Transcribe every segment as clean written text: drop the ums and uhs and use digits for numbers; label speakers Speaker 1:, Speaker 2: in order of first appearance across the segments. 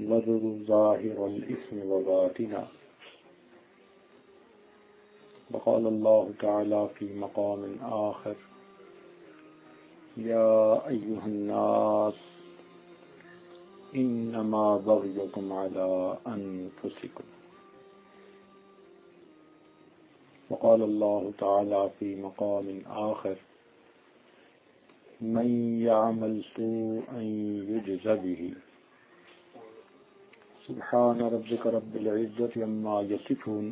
Speaker 1: وذروا ظاهر الإثم وباطنه. وقال الله تعالى في مقام آخر: يا أيها الناس إنما بغيكم على أنفسكم. وقال الله تعالى في مقام آخر: من يعمل سوءا يجز به. سبحان ربك رب العزة عما يصفون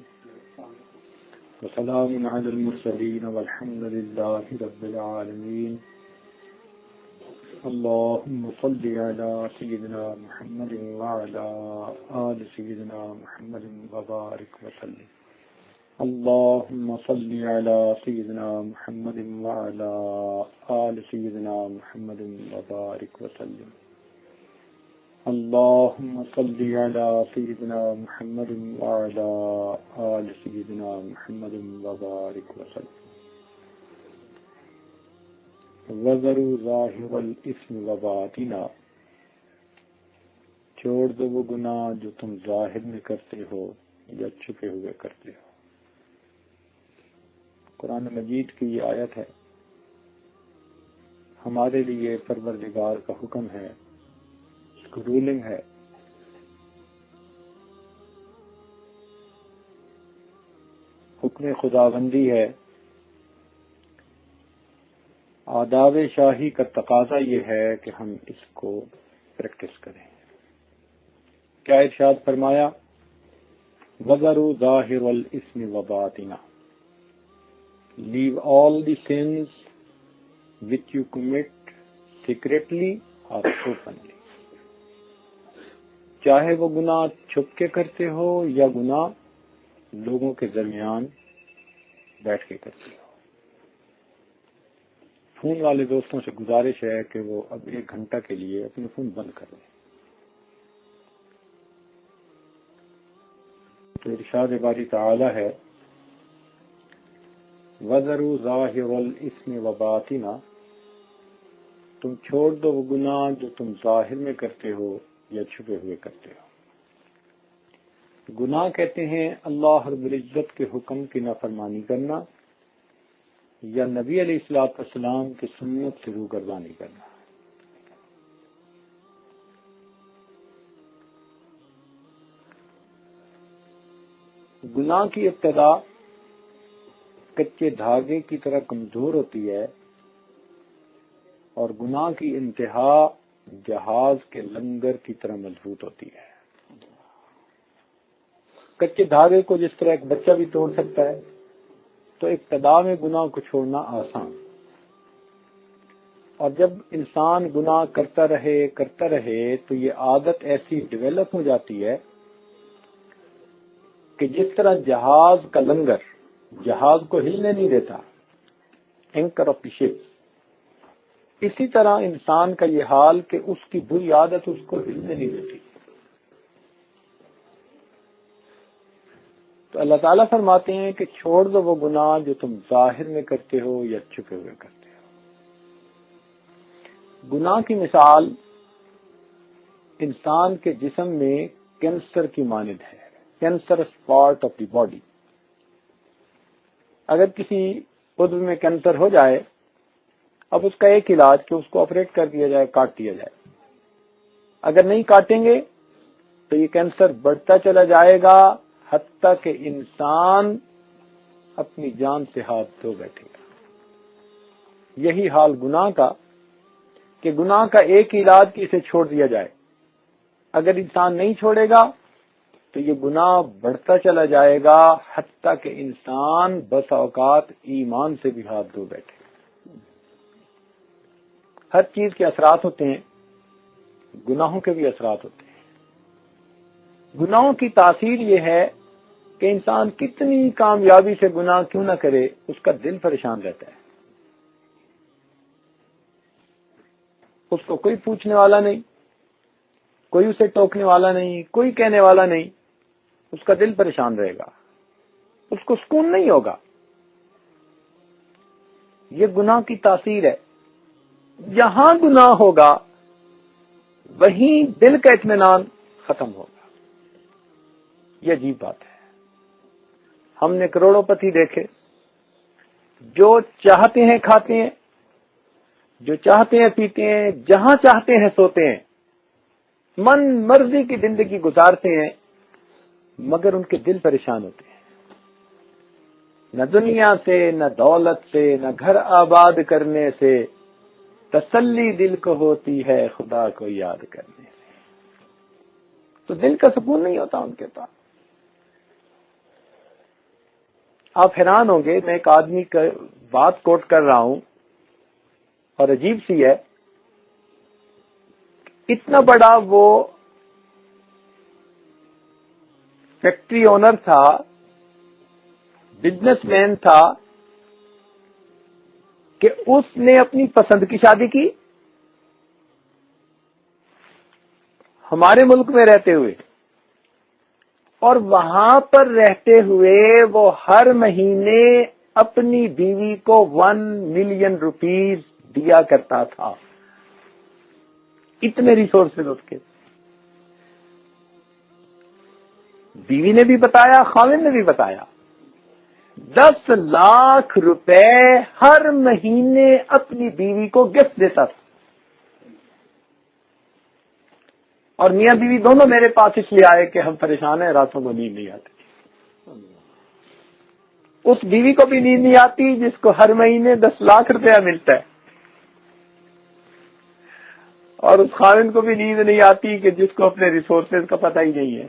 Speaker 1: وسلام على المرسلين والحمد لله رب العالمين. اللهم صل على سيدنا محمد وعلى آل سيدنا محمد وبارك وسلم. اللهم صل على سيدنا محمد وعلى آل سيدنا محمد وبارك وسلم. اللهم صل على سيدنا محمد وعلى آل سيدنا محمد وبارك وسلم. وذروا ظاہر الاسم وباطنہ، چھوڑ دو وہ گناہ جو تم ظاہر میں کرتے ہو یا چھپے ہوئے کرتے ہو. قرآن مجید کی یہ آیت ہے، ہمارے لیے پروردگار کا حکم ہے، اس کو رولنگ ہے. حکم خداوندی ہے. آداب شاہی کا تقاضا یہ ہے کہ ہم اس کو پریکٹس کریں. کیا ارشاد فرمایا؟ وَذَرُوا ظَاهِرَ الْإِثْمِ وَبَاطِنَهُ. Leave all the sins which you commit secretly or openly. چاہے وہ گناہ چھپ کے کرتے ہو یا گناہ لوگوں کے درمیان بیٹھ کے کرتے ہو. فون والے دوستوں سے گزارش ہے کہ وہ اب 1 گھنٹہ کے لیے اپنے فون بند کر دیں. تو ارشاد باری تعالی ہے: وَذَرُوا ظَاهِرَ الْإِثْمِ وَبَاطِنَهُ. تم چھوڑ دو وہ گناہ جو تم ظاہر میں کرتے ہو یا چھپے ہوئے کرتے ہو. گناہ کہتے ہیں اللہ رب العزت کے حکم کی نافرمانی کرنا یا نبی علیہ الصلوۃ والسلام کی سنت سے روگردانی کرنا. گناہ کی ابتدا کچے دھاگے کی طرح کمزور ہوتی ہے اور گناہ کی انتہا جہاز کے لنگر کی طرح مضبوط ہوتی ہے. کچے دھاگے کو جس طرح ایک بچہ بھی توڑ سکتا ہے، تو ابتدا میں گناہ کو چھوڑنا آسان، اور جب انسان گناہ کرتا رہے تو یہ عادت ایسی ڈیولپ ہو جاتی ہے کہ جس طرح جہاز کا لنگر جہاز کو ہلنے نہیں دیتا، اینکر آف دی شپ، اسی طرح انسان کا یہ حال کہ اس کی بری عادت اس کو ہلنے نہیں دیتی. تو اللہ تعالیٰ فرماتے ہیں کہ چھوڑ دو وہ گناہ جو تم ظاہر میں کرتے ہو یا چھپے ہوئے کرتے ہو. گناہ کی مثال انسان کے جسم میں کینسر کی مانند ہے، cancerous part of the body. اگر کسی عضو میں کینسر ہو جائے، اب اس کا ایک علاج کہ اس کو آپریٹ کر دیا جائے، کاٹ دیا جائے. اگر نہیں کاٹیں گے تو یہ کینسر بڑھتا چلا جائے گا حتیٰ کہ انسان اپنی جان سے ہاتھ دھو بیٹھے گا. یہی حال گناہ کا، کہ گناہ کا ایک علاج کہ اسے چھوڑ دیا جائے. اگر انسان نہیں چھوڑے گا تو یہ گناہ بڑھتا چلا جائے گا حتیٰ کہ انسان بس اوقات ایمان سے بھی ہاتھ دھو بیٹھے. ہر چیز کے اثرات ہوتے ہیں، گناہوں کے بھی اثرات ہوتے ہیں. گناہوں کی تاثیر یہ ہے کہ انسان کتنی کامیابی سے گناہ کیوں نہ کرے، اس کا دل پریشان رہتا ہے. اس کو کوئی پوچھنے والا نہیں، کوئی اسے ٹوکنے والا نہیں، کوئی کہنے والا نہیں، اس کا دل پریشان رہے گا، اس کو سکون نہیں ہوگا. یہ گناہ کی تاثیر ہے. جہاں گناہ ہوگا وہیں دل کا اطمینان ختم ہوگا. یہ عجیب بات ہے. ہم نے کروڑوں پتی دیکھے جو چاہتے ہیں کھاتے ہیں، جو چاہتے ہیں پیتے ہیں، جہاں چاہتے ہیں سوتے ہیں، من مرضی کی زندگی گزارتے ہیں، مگر ان کے دل پریشان ہوتے ہیں. نہ دنیا سے، نہ دولت سے، نہ گھر آباد کرنے سے تسلی دل کو ہوتی ہے خدا کو یاد کرنے سے. تو دل کا سکون نہیں ہوتا ان کے پاس. آپ حیران ہوں گے، میں ایک آدمی کا بات کوٹ کر رہا ہوں اور عجیب سی ہے. اتنا بڑا وہ فیکٹری اونر تھا، بزنس مین تھا، کہ اس نے اپنی پسند کی شادی کی ہمارے ملک میں رہتے ہوئے، اور وہاں پر رہتے ہوئے وہ ہر مہینے اپنی بیوی کو 1 ملین روپیز دیا کرتا تھا. اتنے ریسورسز اس کے. بیوی نے بھی بتایا، خاوند نے بھی بتایا، 10 لاکھ روپے ہر مہینے اپنی بیوی کو گفٹ دیتا تھا. اور میاں بیوی دونوں میرے پاس اس لیے آئے کہ ہم پریشان ہیں، راتوں کو نیند نہیں آتی. اس بیوی کو بھی نیند نہیں آتی جس کو ہر مہینے 10 لاکھ روپیہ ملتا ہے، اور اس خاوند کو بھی نیند نہیں آتی کہ جس کو اپنے ریسورسز کا پتہ ہی نہیں ہے.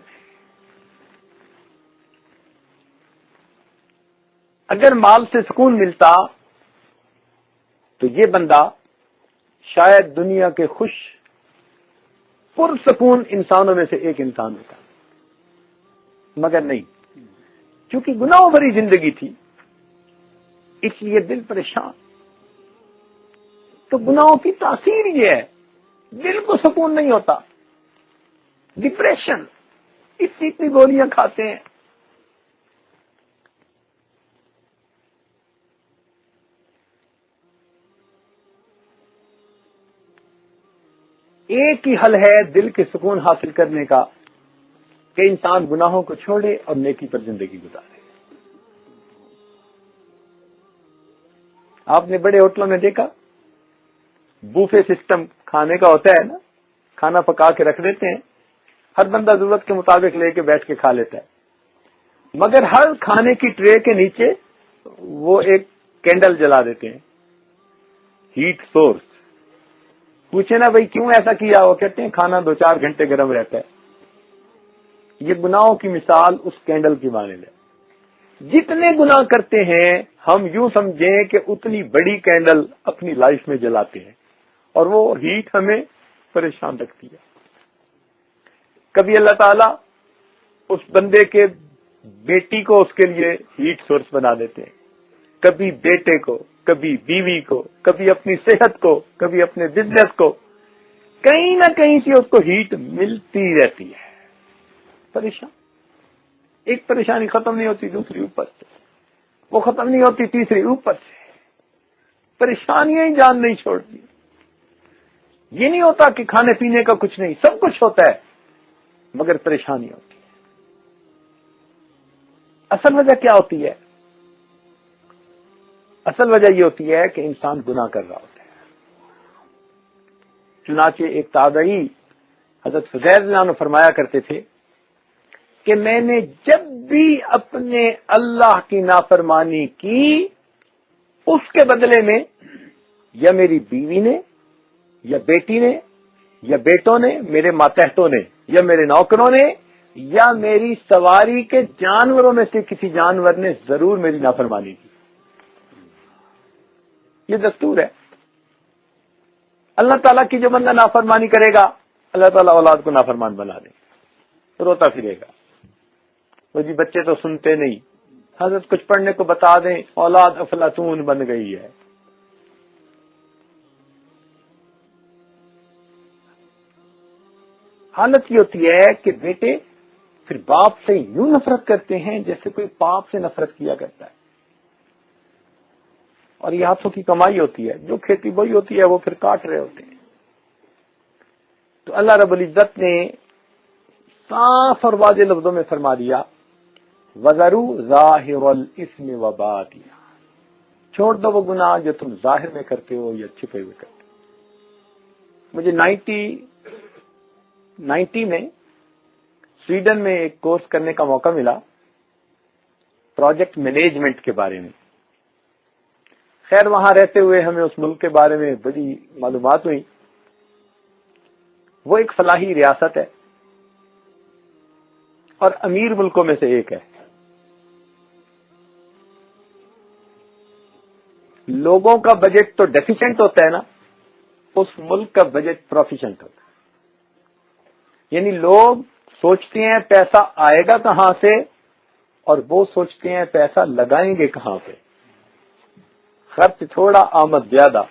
Speaker 1: اگر مال سے سکون ملتا تو یہ بندہ شاید دنیا کے خوش پرسکون انسانوں میں سے ایک انسان ہوتا، مگر نہیں. کیونکہ گناہوں بھری زندگی تھی اس لیے دل پریشان. تو گناہوں کی تاثیر یہ ہے، دل کو سکون نہیں ہوتا، ڈپریشن، اتنی گولیاں کھاتے ہیں. ایک ہی حل ہے دل کے سکون حاصل کرنے کا، کہ انسان گناہوں کو چھوڑے اور نیکی پر زندگی گزارے. آپ نے بڑے ہوٹلوں میں دیکھا بوفے سسٹم کھانے کا ہوتا ہے نا، کھانا پکا کے رکھ دیتے ہیں، ہر بندہ ضرورت کے مطابق لے کے بیٹھ کے کھا لیتا ہے. مگر ہر کھانے کی ٹرے کے نیچے وہ ایک کینڈل جلا دیتے ہیں، ہیٹ سورس. پوچھے نا بھائی کیوں ایسا کیا؟ وہ کہتے ہیں کھانا 2-4 گھنٹے گرم رہتا ہے. یہ گناہوں کی مثال اس کینڈل کی مانند ہے. جتنے گناہ کرتے ہیں ہم یوں سمجھیں کہ اتنی بڑی کینڈل اپنی لائف میں جلاتے ہیں، اور وہ ہیٹ ہمیں پریشان رکھتی ہے. کبھی اللہ تعالیٰ اس بندے کے بیٹی کو اس کے لیے ہیٹ سورس بنا دیتے ہیں، کبھی بیٹے کو، کبھی بیوی کو، کبھی اپنی صحت کو، کبھی اپنے بزنس کو. کہیں نہ کہیں سے اس کو ہیٹ ملتی رہتی ہے. پریشان، ایک پریشانی ختم نہیں ہوتی دوسری اوپر سے، وہ ختم نہیں ہوتی تیسری اوپر سے. پریشانیاں ہی جان نہیں چھوڑتی. یہ نہیں ہوتا کہ کھانے پینے کا کچھ نہیں، سب کچھ ہوتا ہے، مگر پریشانی ہوتی ہے. اصل وجہ کیا ہوتی ہے؟ اصل وجہ یہ ہوتی ہے کہ انسان گناہ کر رہا ہوتا ہے. چنانچہ ایک تابعی حضرت فضیل رضی اللہ عنہ فرمایا کرتے تھے کہ میں نے جب بھی اپنے اللہ کی نافرمانی کی، اس کے بدلے میں یا میری بیوی نے، یا بیٹی نے، یا بیٹوں نے، میرے ماتحتوں نے، یا میرے نوکروں نے، یا میری سواری کے جانوروں میں سے کسی جانور نے ضرور میری نافرمانی کی. یہ دستور ہے. اللہ تعالیٰ کی جو بندہ نافرمانی کرے گا، اللہ تعالیٰ اولاد کو نافرمان بنا دے، روتا پھرے گا. وہ جی بچے تو سنتے نہیں، حضرت کچھ پڑھنے کو بتا دیں، اولاد افلاطون بن گئی ہے. حالت یہ ہوتی ہے کہ بیٹے پھر باپ سے یوں نفرت کرتے ہیں جیسے کوئی باپ سے نفرت کیا کرتا ہے. اور یہ ہاتھوں کی کمائی ہوتی ہے، جو کھیتی بوئی ہوتی ہے وہ پھر کاٹ رہے ہوتے ہیں. تو اللہ رب العزت نے صاف اور واضح لفظوں میں فرما دیا وَذَرُوا ظَاهِرَ الْإِثْمِ وَبَاطِنَهُ، چھوڑ دو وہ گناہ جو تم ظاہر میں کرتے ہو یا چھپے ہوئے کرتے ہو۔ مجھے 90 میں سویڈن میں ایک کورس کرنے کا موقع ملا پروجیکٹ مینجمنٹ کے بارے میں۔ خیر وہاں رہتے ہوئے ہمیں اس ملک کے بارے میں بڑی معلومات ہوئی۔ وہ ایک فلاحی ریاست ہے اور امیر ملکوں میں سے ایک ہے۔ لوگوں کا بجٹ تو ڈیفیشنٹ ہوتا ہے نا، اس ملک کا بجٹ پروفیشنٹ ہوتا ہے۔ یعنی لوگ سوچتے ہیں پیسہ آئے گا کہاں سے اور وہ سوچتے ہیں پیسہ لگائیں گے کہاں پہ، خرچ تھوڑا آمد زیادہ۔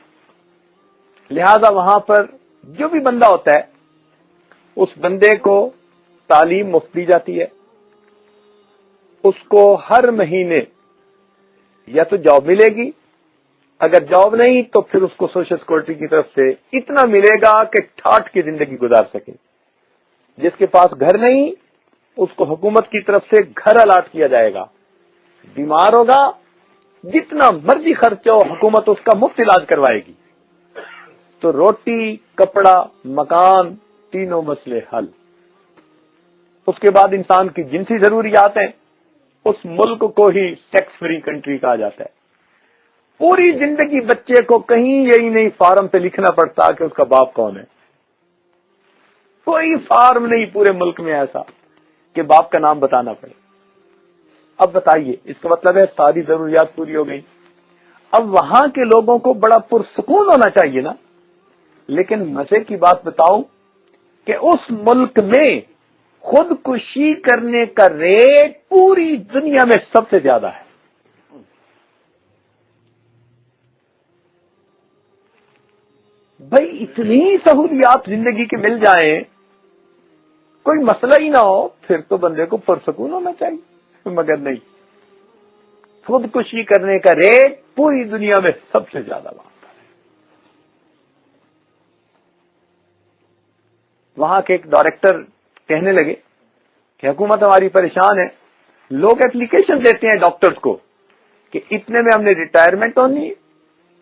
Speaker 1: لہذا وہاں پر جو بھی بندہ ہوتا ہے اس بندے کو تعلیم مفت دی جاتی ہے، اس کو ہر مہینے یا تو جاب ملے گی، اگر جاب نہیں تو پھر اس کو سوشل سیکورٹی کی طرف سے اتنا ملے گا کہ ٹھاٹ کی زندگی گزار سکے۔ جس کے پاس گھر نہیں اس کو حکومت کی طرف سے گھر الاٹ کیا جائے گا، بیمار ہوگا جتنا مرضی خرچ ہو حکومت اس کا مفت علاج کروائے گی۔ تو روٹی، کپڑا، مکان، تینوں مسئلے حل۔ اس کے بعد انسان کی جنسی ضروریات ہیں، اس ملک کو ہی سیکس فری کنٹری کہا جاتا ہے۔ پوری زندگی بچے کو کہیں یہی نہیں فارم پہ لکھنا پڑتا کہ اس کا باپ کون ہے۔ کوئی فارم نہیں پورے ملک میں ایسا کہ باپ کا نام بتانا پڑے۔ اب بتائیے، اس کا مطلب ہے ساری ضروریات پوری ہو گئی۔ اب وہاں کے لوگوں کو بڑا پرسکون ہونا چاہیے نا، لیکن مزے کی بات بتاؤں کہ اس ملک میں خودکشی کرنے کا ریٹ پوری دنیا میں سب سے زیادہ ہے۔ بھائی اتنی سہولیات زندگی کے مل جائیں، کوئی مسئلہ ہی نہ ہو، پھر تو بندے کو پرسکون ہونا چاہیے، مگر نہیں، خودکشی کرنے کا ریٹ پوری دنیا میں سب سے زیادہ وہاں پر ہے۔ وہاں کے ایک ڈائریکٹر کہنے لگے کہ حکومت ہماری پریشان ہے، لوگ اپلیکیشن دیتے ہیں ڈاکٹرز کو کہ اتنے میں ہم نے ریٹائرمنٹ ہونی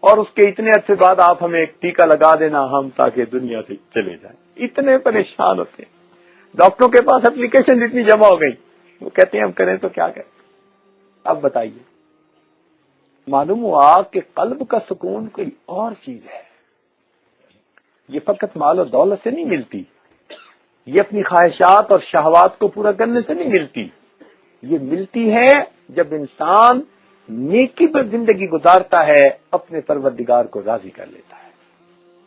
Speaker 1: اور اس کے اتنے عرصے بعد آپ ہمیں ایک ٹیکہ لگا دینا ہم تاکہ دنیا سے چلے جائیں۔ اتنے پریشان ہوتے ہیں، ڈاکٹروں کے پاس اپلیکیشن اتنی جمع ہو گئی، وہ کہتے ہیں ہم کریں تو کیا کریں۔ اب بتائیے، معلوم ہوا کہ قلب کا سکون کوئی اور چیز ہے، یہ فقط مال و دولت سے نہیں ملتی، یہ اپنی خواہشات اور شہوات کو پورا کرنے سے نہیں ملتی، یہ ملتی ہے جب انسان نیکی پر زندگی گزارتا ہے، اپنے پروردگار کو راضی کر لیتا ہے،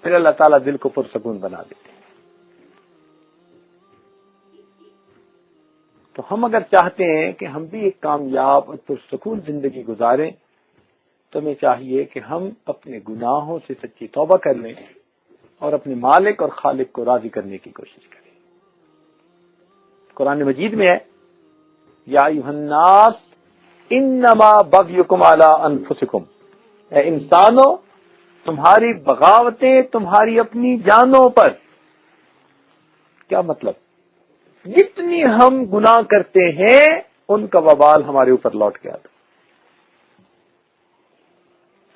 Speaker 1: پھر اللہ تعالیٰ دل کو پرسکون بنا دیتے ہیں۔ تو ہم اگر چاہتے ہیں کہ ہم بھی ایک کامیاب اور پرسکون زندگی گزاریں تو ہمیں چاہیے کہ ہم اپنے گناہوں سے سچی توبہ کر لیں اور اپنے مالک اور خالق کو راضی کرنے کی کوشش کریں۔ قرآن مجید میں ہے یا ایھا الناس انما بغیکم علی انفسکم، اے انسانوں تمہاری بغاوتیں تمہاری اپنی جانوں پر۔ کیا مطلب؟ جتنی ہم گناہ کرتے ہیں ان کا وبال ہمارے اوپر لوٹ کے آتا،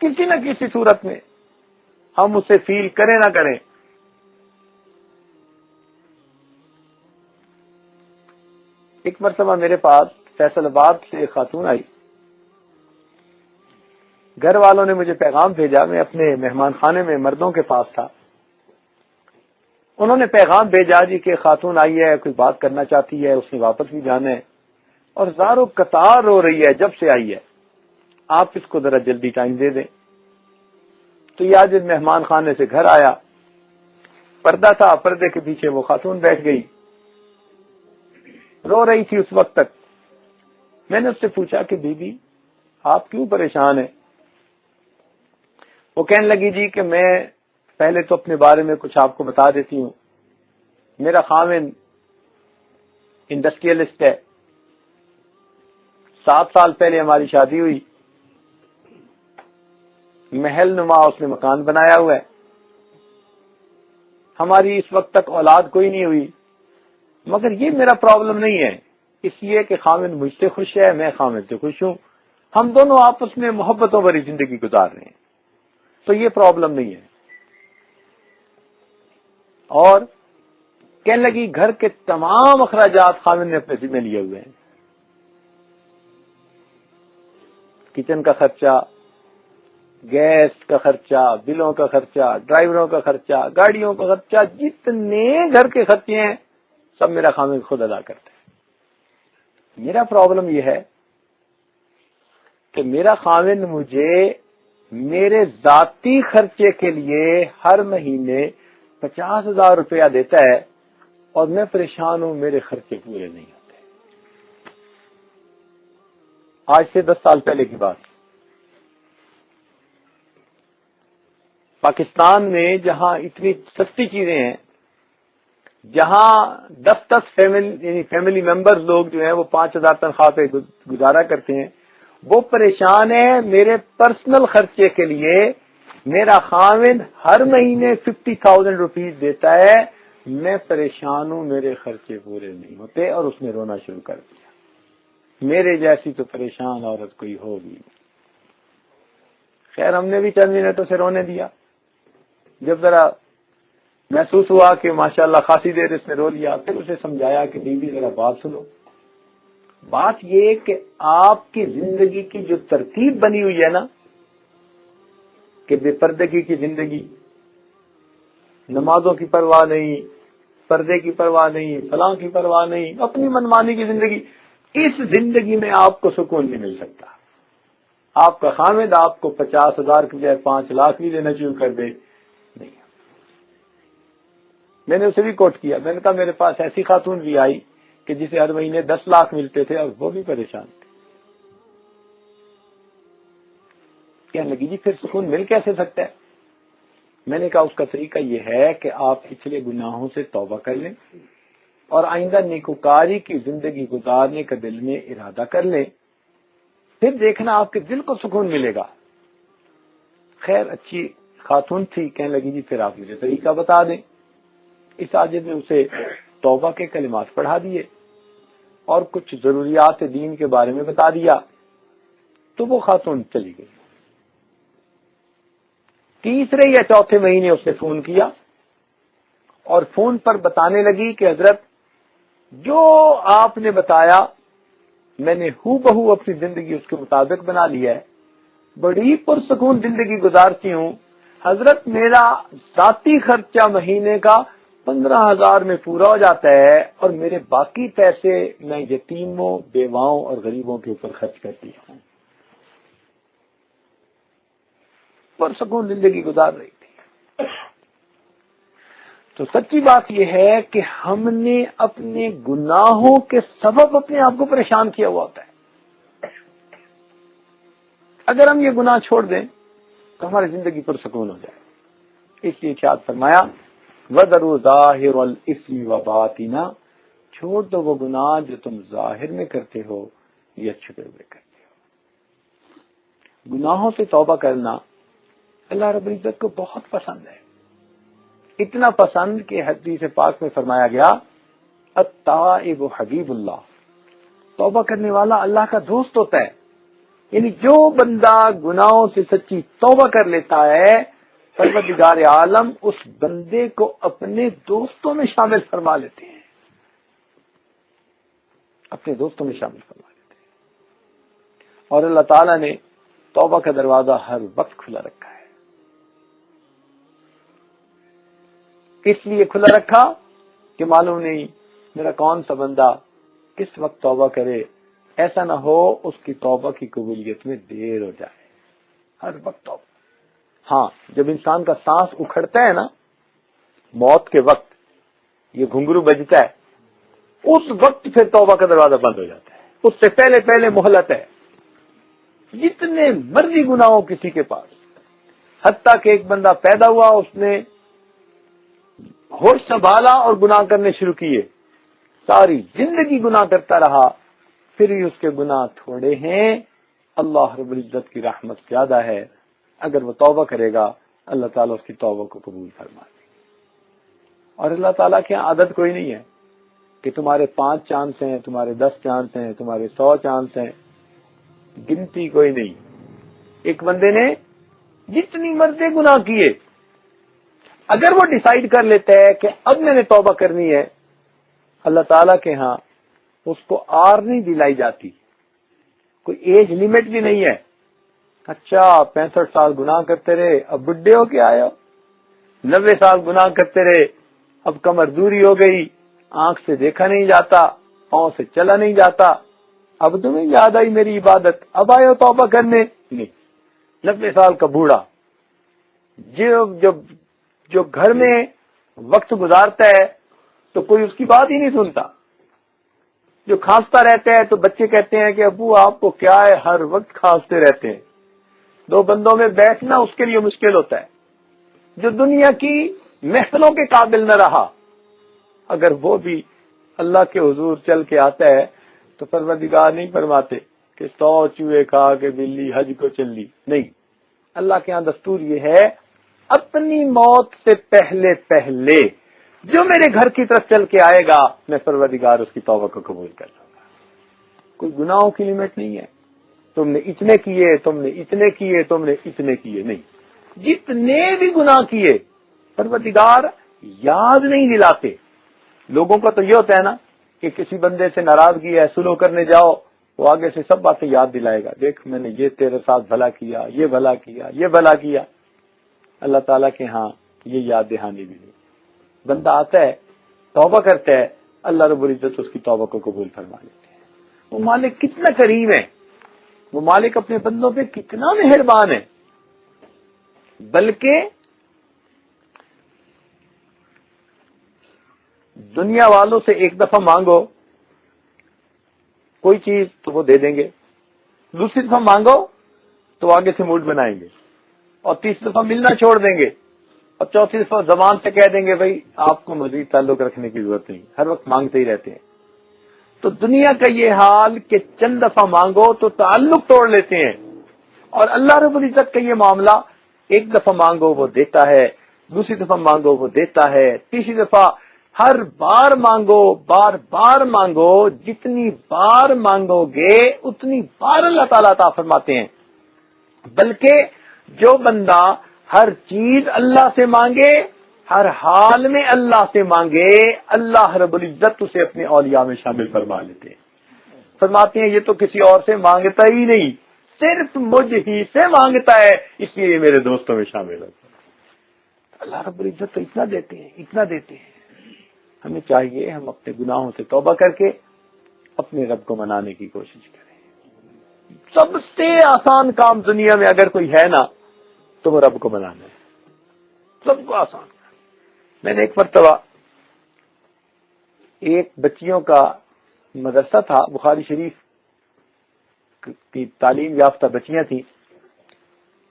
Speaker 1: کسی نہ کسی صورت میں ہم اسے فیل کریں نہ کریں۔ ایک مرتبہ میرے پاس فیصل آباد سے ایک خاتون آئی، گھر والوں نے مجھے پیغام بھیجا، میں اپنے مہمان خانے میں مردوں کے پاس تھا، انہوں نے پیغام بھیجا جی کہ خاتون آئی ہے، کوئی بات کرنا چاہتی ہے، اس نے واپس بھی جانا ہے اور زارو قطار رو رہی ہے جب سے آئی ہے، آپ اس کو ذرا جلدی ٹائم دے دیں۔ تو یہ آج مہمان خانے سے گھر آیا، پردہ تھا، پردے کے پیچھے وہ خاتون بیٹھ گئی، رو رہی تھی اس وقت تک۔ میں نے اس سے پوچھا کہ بی بی آپ کیوں پریشان ہیں؟ وہ کہنے لگی جی کہ میں پہلے تو اپنے بارے میں کچھ آپ کو بتا دیتی ہوں، میرا خاوند انڈسٹریلسٹ ہے، 7 سال پہلے ہماری شادی ہوئی، محل نما اس نے مکان بنایا ہوا ہے، ہماری اس وقت تک اولاد کوئی نہیں ہوئی، مگر یہ میرا پرابلم نہیں ہے، اس لیے کہ خامد مجھ سے خوش ہے، میں خامد سے خوش ہوں، ہم دونوں آپس میں محبتوں بھری زندگی گزار رہے ہیں، تو یہ پرابلم نہیں ہے۔ اور کہنے لگی گھر کے تمام اخراجات خامد نے اپنے ذمہ لیے ہوئے ہیں، کچن کا خرچہ، گیس کا خرچہ، بلوں کا خرچہ، ڈرائیوروں کا خرچہ، گاڑیوں کا خرچہ، جتنے گھر کے خرچے ہیں سب میرا خامد خود ادا کرتا ہے۔ میرا پرابلم یہ ہے کہ میرا خامد مجھے میرے ذاتی خرچے کے لیے ہر مہینے 50,000 روپیہ دیتا ہے اور میں پریشان ہوں، میرے خرچے پورے نہیں ہوتے۔ آج سے 10 سال پہلے کی بات، پاکستان میں جہاں اتنی سستی چیزیں ہیں، جہاں 10 فیملی ممبر لوگ جو ہیں وہ 5,000 تنخواہ پہ گزارا کرتے ہیں، وہ پریشان ہے میرے پرسنل خرچے کے لیے۔ میرا خاوند ہر مہینے 50,000 روپیز دیتا ہے، میں پریشان ہوں، میرے خرچے پورے نہیں ہوتے، اور اس نے رونا شروع کر دیا۔ میرے جیسی تو پریشان عورت کوئی ہوگی۔ خیر ہم نے بھی چند منٹوں سے رونے دیا، جب ذرا محسوس ہوا کہ ماشاءاللہ خاصی دیر اس نے رو لیا، پھر اسے سمجھایا کہ بیوی ذرا بات سنو، بات یہ کہ آپ کی زندگی کی جو ترتیب بنی ہوئی ہے نا، کہ بے پردگی کی زندگی، نمازوں کی پرواہ نہیں، پردے کی پرواہ نہیں، فلاں کی پرواہ نہیں، اپنی منمانی کی زندگی، اس زندگی میں آپ کو سکون نہیں مل سکتا۔ آپ کا خامد آپ کو 50,000 کی بجائے 5 لاکھ بھی دینا شروع کر دے، نہیں۔ میں نے اسے بھی کوٹ کیا، میں نے کہا میرے پاس ایسی خاتون بھی آئی کہ جسے ہر مہینے 10 لاکھ ملتے تھے اور وہ بھی پریشان تھے۔ کہنے لگی جی پھر سکون مل کیسے سکتا ہے؟ میں نے کہا اس کا طریقہ یہ ہے کہ آپ پچھلے گناہوں سے توبہ کر لیں اور آئندہ نیکوکاری کی زندگی گزارنے کا دل میں ارادہ کر لیں، پھر دیکھنا آپ کے دل کو سکون ملے گا۔ خیر اچھی خاتون تھی، کہنے لگی جی پھر آپ مجھے طریقہ بتا دیں۔ اس عاجز نے اسے توبہ کے کلمات پڑھا دیے اور کچھ ضروریات دین کے بارے میں بتا دیا، تو وہ خاتون چلی گئی۔ تیسرے یا چوتھے مہینے اس نے فون کیا اور فون پر بتانے لگی کہ حضرت جو آپ نے بتایا میں نے ہو بہو اپنی زندگی اس کے مطابق بنا لیا ہے، بڑی پرسکون زندگی گزارتی ہوں حضرت، میرا ذاتی خرچہ مہینے کا 15,000 میں پورا ہو جاتا ہے اور میرے باقی پیسے میں یتیموں، بیواؤں اور غریبوں کے اوپر خرچ کرتی ہوں۔ پرسکون زندگی گزار رہی تھی۔ تو سچی بات یہ ہے کہ ہم نے اپنے گناہوں کے سبب اپنے آپ کو پریشان کیا ہوا ہوتا ہے۔ اگر ہم یہ گناہ چھوڑ دیں تو ہماری زندگی پر سکون ہو جائے۔ اس لیے ارشاد فرمایا وَذَرُوا ظَاهِرَ الْإِثْمِ وَبَاطِنَهُ، چھوڑ دو وہ گناہ جو تم ظاہر میں کرتے ہو یا چھپے ہوئے کرتے ہو۔ گناہوں سے توبہ کرنا اللہ رب العزت کو بہت پسند ہے، اتنا پسند کہ حدیث پاک میں فرمایا گیا التائب حبیب اللہ، توبہ کرنے والا اللہ کا دوست ہوتا ہے۔ یعنی جو بندہ گناہوں سے سچی توبہ کر لیتا ہے، پروردگار عالم اس بندے کو اپنے دوستوں میں شامل فرما لیتے ہیں، اپنے دوستوں میں شامل فرما لیتے ہیں۔ اور اللہ تعالیٰ نے توبہ کا دروازہ ہر وقت کھلا رکھا ہے۔ اس لیے کھلا رکھا کہ معلوم نہیں میرا کون سا بندہ کس وقت توبہ کرے، ایسا نہ ہو اس کی توبہ کی قبولیت میں دیر ہو جائے۔ ہر وقت توبہ۔ ہاں جب انسان کا سانس اکھڑتا ہے نا، موت کے وقت یہ گھنگرو بجتا ہے، اس وقت پھر توبہ کا دروازہ بند ہو جاتا ہے، اس سے پہلے پہلے مہلت ہے۔ جتنے مرضی گناہوں کسی کے پاس، حتیٰ کہ ایک بندہ پیدا ہوا اس نے ہوش سنبھالا اور گناہ کرنے شروع کیے، ساری زندگی گناہ کرتا رہا، پھر بھی اس کے گناہ تھوڑے ہیں، اللہ رب العزت کی رحمت زیادہ ہے، اگر وہ توبہ کرے گا اللہ تعالیٰ اس کی توبہ کو قبول فرما لے۔ اور اللہ تعالیٰ کی عادت کوئی نہیں ہے کہ تمہارے 5 چانس ہیں، تمہارے 10 چانس ہیں، تمہارے 100 چانس ہیں، گنتی کوئی نہیں. ایک بندے نے جتنی مرضی گناہ کیے، اگر وہ ڈیسائیڈ کر لیتا ہے کہ اب میں نے توبہ کرنی ہے، اللہ تعالیٰ کے ہاں اس کو آر نہیں دلائی جاتی، کوئی ایج لیمٹ بھی نہیں ہے. اچھا 65 سال گناہ کرتے رہے، اب بڈھے ہو کے آئے ہو، 90 سال گناہ کرتے رہے، اب کمر دوری ہو گئی، آنکھ سے دیکھا نہیں جاتا، پاؤں سے چلا نہیں جاتا، اب تمہیں یاد آئی میری عبادت، اب آئے ہو توبہ کرنے؟ نہیں. 90 سال کا بوڑھا جو گھر میں وقت گزارتا ہے تو کوئی اس کی بات ہی نہیں سنتا، جو کھانستا رہتا ہے تو بچے کہتے ہیں کہ ابو آپ کو کیا ہے، ہر وقت کھانستے رہتے ہیں. 2 بندوں میں بیٹھنا اس کے لیے مشکل ہوتا ہے. جو دنیا کی محفلوں کے قابل نہ رہا، اگر وہ بھی اللہ کے حضور چل کے آتا ہے تو پروردگار نہیں فرماتے کہ 100 چوہے کھا کے بلی حج کو چل لی. نہیں، اللہ کے ہاں دستور یہ ہے اپنی موت سے پہلے جو میرے گھر کی طرف چل کے آئے گا میں پروردگار اس کی توبہ کو قبول کر لوں گا. کوئی گناہوں کی لمٹ نہیں ہے، تم نے اتنے کیے، تم نے اتنے کیے، تم نے اتنے کیے، نہیں. جتنے بھی گناہ کیے پروردگار یاد نہیں دلاتے. لوگوں کا تو یہ ہوتا ہے نا کہ کسی بندے سے ناراضگی ہے، سلو کرنے جاؤ، وہ آگے سے سب باتیں یاد دلائے گا، دیکھ میں نے یہ تیرے ساتھ بھلا کیا، یہ بھلا کیا، یہ بھلا کیا. اللہ تعالیٰ کے ہاں یہ یاد دہانی بھی نہیں. بندہ آتا ہے، توبہ کرتا ہے، اللہ رب العزت اس کی توبہ کو قبول فرما لیتے ہیں. وہ مالک کتنا کریم ہے، وہ مالک اپنے بندوں پہ کتنا مہربان ہے. بلکہ دنیا والوں سے ایک دفعہ مانگو کوئی چیز تو وہ دے دیں گے، دوسری دفعہ مانگو تو آگے سے موڈ بنائیں گے، اور تیسری دفعہ ملنا چھوڑ دیں گے، اور چوتھی دفعہ زبان سے کہہ دیں گے بھائی آپ کو مزید تعلق رکھنے کی ضرورت نہیں، ہر وقت مانگتے ہی رہتے ہیں. تو دنیا کا یہ حال کہ چند دفعہ مانگو تو تعلق توڑ لیتے ہیں، اور اللہ رب العزت کا یہ معاملہ ایک دفعہ مانگو وہ دیتا ہے، دوسری دفعہ مانگو وہ دیتا ہے، تیسری دفعہ ہر بار مانگو، بار بار مانگو، جتنی بار مانگو گے اتنی بار اللہ تعالیٰ عطا فرماتے ہیں. بلکہ جو بندہ ہر چیز اللہ سے مانگے، ہر حال میں اللہ سے مانگے، اللہ رب العزت اسے اپنے اولیاء میں شامل فرما لیتے ہیں. فرماتے ہیں یہ تو کسی اور سے مانگتا ہی نہیں، صرف مجھ ہی سے مانگتا ہے، اس لیے یہ میرے دوستوں میں شامل ہوتا ہے. اللہ رب العزت تو اتنا دیتے ہیں، اتنا دیتے ہیں. ہمیں چاہیے ہم اپنے گناہوں سے توبہ کر کے اپنے رب کو منانے کی کوشش کریں. سب سے آسان کام دنیا میں اگر کوئی ہے نا تو وہ رب کو منانا ہے، سب کو آسان. میں نے ایک مرتبہ ایک بچیوں کا مدرسہ تھا، بخاری شریف کی تعلیم یافتہ بچیاں تھیں،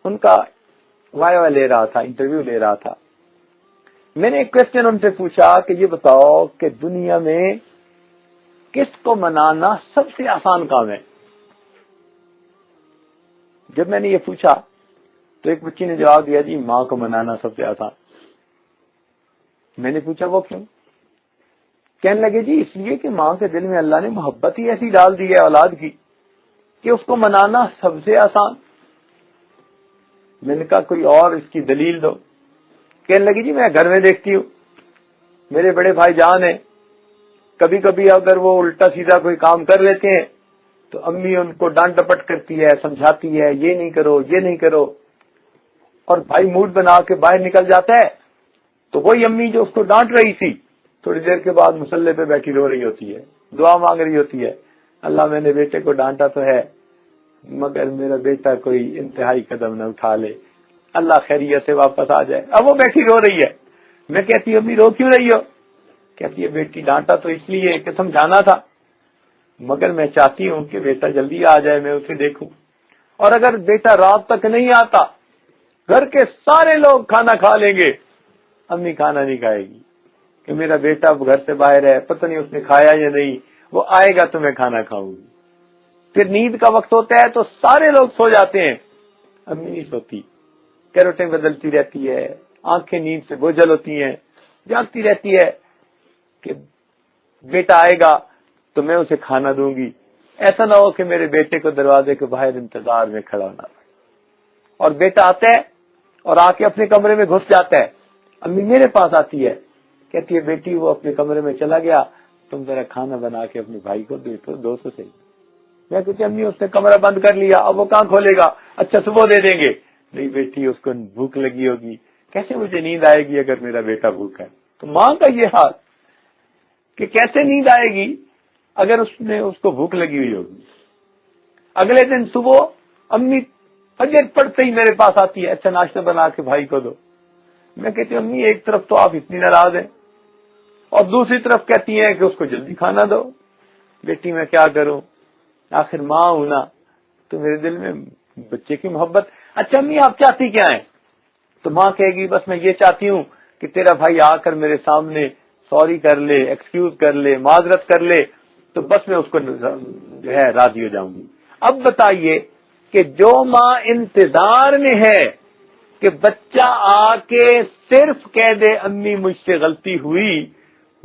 Speaker 1: ان کا وائوا لے رہا تھا، انٹرویو لے رہا تھا. میں نے ایک کوشچن ان سے پوچھا کہ یہ بتاؤ کہ دنیا میں کس کو منانا سب سے آسان کام ہے. جب میں نے یہ پوچھا تو ایک بچی نے جواب دیا جی ماں کو منانا سب سے آسان. میں نے پوچھا وہ کیوں؟ کہنے لگے جی اس لیے کہ ماں کے دل میں اللہ نے محبت ہی ایسی ڈال دی ہے اولاد کی کہ اس کو منانا سب سے آسان. میں نے کہا کوئی اور اس کی دلیل دو. کہنے لگی جی میں گھر میں دیکھتی ہوں میرے بڑے بھائی جان ہیں، کبھی کبھی اگر وہ الٹا سیدھا کوئی کام کر لیتے ہیں تو امی ان کو ڈانٹ ڈپٹ کرتی ہے، سمجھاتی ہے یہ نہیں کرو یہ نہیں کرو، اور بھائی موڈ بنا کے باہر نکل جاتا ہے تو وہی امی جو اس کو ڈانٹ رہی تھی تھوڑی دیر کے بعد مصلے پہ بیٹھی رو رہی ہوتی ہے، دعا مانگ رہی ہوتی ہے، اللہ میں نے بیٹے کو ڈانٹا تو ہے مگر میرا بیٹا کوئی انتہائی قدم نہ اٹھا لے، اللہ خیریت سے واپس آ جائے. اب وہ بیٹھی رو رہی ہے. میں کہتی ہوں امی رو کیوں رہی ہو؟ کہتی ہے بیٹی ڈانٹا تو اس لیے کہ سمجھانا تھا مگر میں چاہتی ہوں کہ بیٹا جلدی آ جائے میں اسے دیکھوں، اور اگر بیٹا رات تک نہیں آتا گھر کے سارے لوگ کھانا کھا لیں گے، امی کھانا نہیں کھائے گی کہ میرا بیٹا گھر سے باہر ہے، پتہ نہیں اس نے کھایا یا نہیں، وہ آئے گا تو میں کھانا کھاؤں گی. پھر نیند کا وقت ہوتا ہے تو سارے لوگ سو جاتے ہیں، امی نہیں سوتی، کیروٹیں بدلتی رہتی ہے، آنکھیں نیند سے بوجھل ہوتی ہیں، جاگتی رہتی ہے کہ بیٹا آئے گا تو میں اسے کھانا دوں گی، ایسا نہ ہو کہ میرے بیٹے کو دروازے کے باہر انتظار میں کھڑا ہونا پڑے۔ اور بیٹا آتا ہے اور آ کے اپنے کمرے میں گھس جاتا ہے، امی میرے پاس آتی ہے، کہتی ہے بیٹی وہ اپنے کمرے میں چلا گیا، تم ذرا کھانا بنا کے اپنے بھائی کو دو تو صحیح۔ میں کہتی امی اس نے کمرہ بند کر لیا، اب وہ کہاں کھولے گا، اچھا صبح دے دیں گے۔ نہیں بیٹی اس کو بھوک لگی ہوگی، کیسے مجھے نیند آئے گی اگر میرا بیٹا بھوکا ہے؟ تو ماں کا یہ حال کہ کیسے نیند آئے گی اگر اس کو بھوک لگی ہوئی ہوگی۔ اگلے دن صبح امی فجر پڑتے ہی میرے پاس آتی ہے، اچھا ناشتہ بنا کے بھائی کو دو۔ میں کہتی ہوں امی ایک طرف تو آپ اتنی ناراض ہیں اور دوسری طرف کہتی ہیں کہ اس کو جلدی کھانا دو۔ بیٹی میں کیا کروں، آخر ماں ہوں نا، تو میرے دل میں بچے کی محبت۔ اچھا امی آپ چاہتی کیا ہیں؟ تو ماں کہے گی بس میں یہ چاہتی ہوں کہ تیرا بھائی آ کر میرے سامنے سوری کر لے، ایکسکیوز کر لے، معذرت کر لے، تو بس میں اس کو جو ہے راضی ہو جاؤں گی۔ اب بتائیے کہ جو ماں انتظار میں ہے کہ بچہ آ کے صرف کہہ دے امی مجھ سے غلطی ہوئی،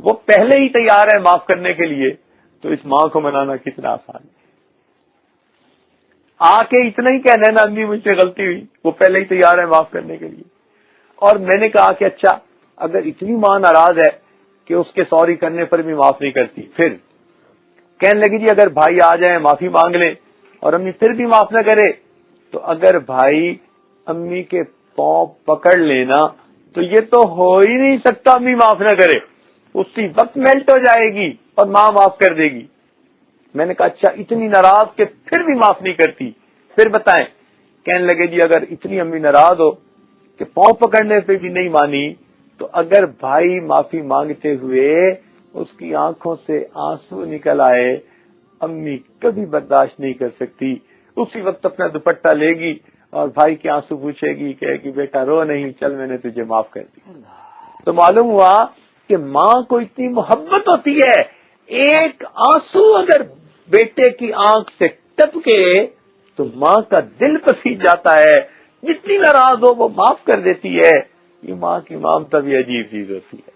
Speaker 1: وہ پہلے ہی تیار ہے معاف کرنے کے لیے، تو اس ماں کو منانا کتنا آسان ہے۔ آ کے اتنا ہی کہہ دینا امی مجھ سے غلطی ہوئی، وہ پہلے ہی تیار ہے معاف کرنے کے لیے۔ اور میں نے کہا کہ اچھا اگر اتنی ماں ناراض ہے کہ اس کے سوری کرنے پر بھی معاف نہیں کرتی، پھر کہنے لگی جی اگر بھائی آ جائیں معافی مانگ لیں اور امی پھر بھی معاف نہ کرے، تو اگر بھائی امی کے پاؤں پکڑ لینا تو یہ تو ہو ہی نہیں سکتا امی معاف نہ کرے، اسی وقت میلٹ ہو جائے گی اور ماں معاف کر دے گی۔ میں نے کہا اچھا اتنی ناراض کہ پھر بھی معاف نہیں کرتی، پھر بتائیں۔ کہنے لگے جی اگر اتنی امی ناراض ہو کہ پاؤں پکڑنے پہ بھی نہیں مانی، تو اگر بھائی معافی مانگتے ہوئے اس کی آنکھوں سے آنسو نکل آئے، امی کبھی برداشت نہیں کر سکتی، اسی وقت اپنا دوپٹہ لے گی اور بھائی کے آنسو پوچھے گی، کہے گی بیٹا رو نہیں، چل میں نے تجھے معاف کر دی۔ تو معلوم ہوا کہ ماں کو اتنی محبت ہوتی ہے، ایک آنسو اگر بیٹے کی آنکھ سے ٹپکے تو ماں کا دل پسیج جاتا ہے، جتنی ناراض ہو وہ معاف کر دیتی ہے۔ یہ ماں کی ممتا بھی عجیب چیز ہوتی ہے،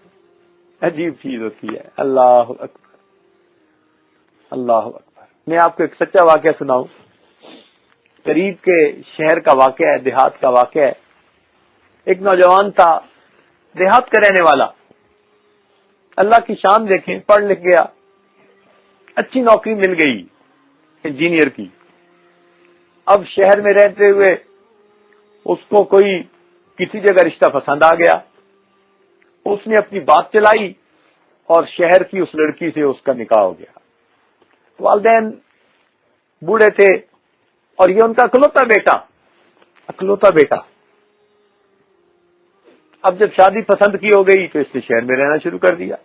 Speaker 1: عجیب چیز ہوتی ہے۔ اللہ اکبر، اللہ اکبر۔ میں آپ کو ایک سچا واقعہ سناؤں، قریب کے شہر کا واقعہ ہے، دیہات کا واقعہ ہے۔ ایک نوجوان تھا، دیہات کا رہنے والا، اللہ کی شان دیکھیں، پڑھ لکھ گیا، اچھی نوکری مل گئی انجینئر کی۔ اب شہر میں رہتے ہوئے اس کو کوئی کسی جگہ رشتہ پسند آ گیا، اس نے اپنی بات چلائی اور شہر کی اس لڑکی سے اس کا نکاح ہو گیا۔ والدین بوڑھے تھے اور یہ ان کا اکلوتا بیٹا۔ اب جب شادی پسند کی ہو گئی تو اس نے شہر میں رہنا شروع کر دیا۔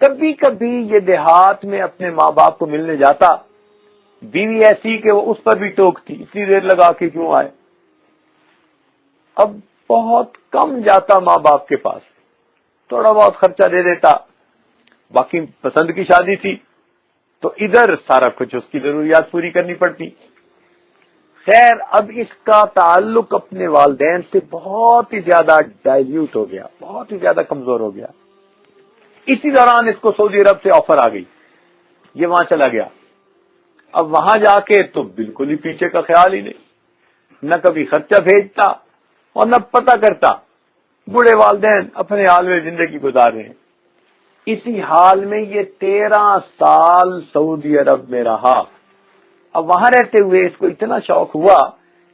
Speaker 1: کبھی کبھی یہ دیہات میں اپنے ماں باپ کو ملنے جاتا، بیوی ایسی کہ وہ اس پر بھی ٹوکتی، اتنی دیر لگا کے کیوں آئے۔ اب بہت کم جاتا ماں باپ کے پاس، تھوڑا بہت خرچہ دے دیتا، باقی پسند کی شادی تھی تو ادھر سارا کچھ اس کی ضروریات پوری کرنی پڑتی۔ خیر اب اس کا تعلق اپنے والدین سے بہت ہی زیادہ ڈائلیوٹ ہو گیا، بہت ہی زیادہ کمزور ہو گیا۔ اسی دوران اس کو سعودی عرب سے آفر آ گئی، یہ وہاں چلا گیا۔ اب وہاں جا کے تو بالکل ہی پیچھے کا خیال ہی نہیں، نہ کبھی خرچہ بھیجتا اور نہ پتہ کرتا، بوڑھے والدین اپنے حال میں زندگی گزار رہے ہیں۔ اسی حال میں یہ 13 سال سعودی عرب میں رہا۔ اب وہاں رہتے ہوئے اس کو اتنا شوق ہوا